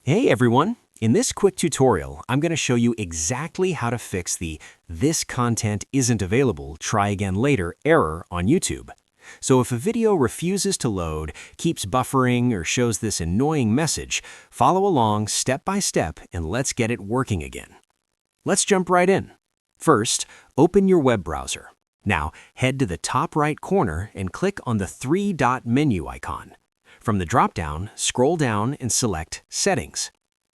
Hey everyone! In this quick tutorial, I'm going to show you exactly how to fix the "This content isn't available, try again later" error on YouTube. So if a video refuses to load, keeps buffering, or shows this annoying message, follow along step by step and let's get it working again. Let's jump right in. First, open your web browser. Now, head to the top right corner and click on the three-dot menu icon. From the drop-down, scroll down and select Settings.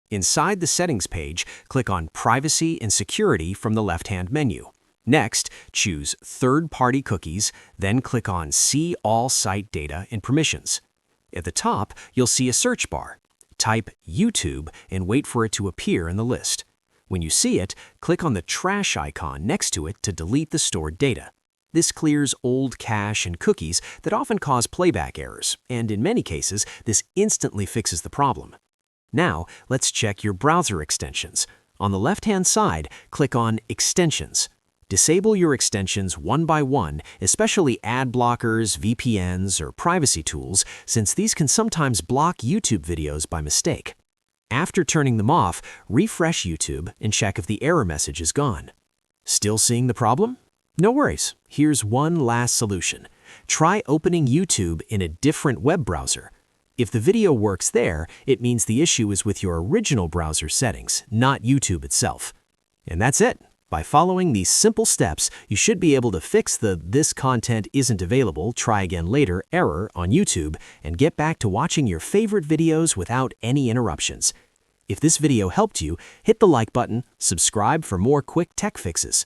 Inside the Settings page, click on Privacy and Security from the left-hand menu. Next, choose Third-Party Cookies, then click on See All Site Data and Permissions. At the top, you'll see a search bar. Type YouTube and wait for it to appear in the list. When you see it, click on the trash icon next to it to delete the stored data. This clears old cache and cookies that often cause playback errors, and in many cases, this instantly fixes the problem. Now, let's check your browser extensions. On the left-hand side, click on Extensions. Disable your extensions one by one, especially ad blockers, VPNs, or privacy tools, since these can sometimes block YouTube videos by mistake. After turning them off, refresh YouTube and check if the error message is gone. Still seeing the problem? No worries. Here's one last solution. Try opening YouTube in a different web browser. If the video works there, it means the issue is with your original browser settings, not YouTube itself. And that's it. By following these simple steps, you should be able to fix the "This content isn't available, try again later" error on YouTube and get back to watching your favorite videos without any interruptions. If this video helped you, hit the like button, subscribe for more quick tech fixes.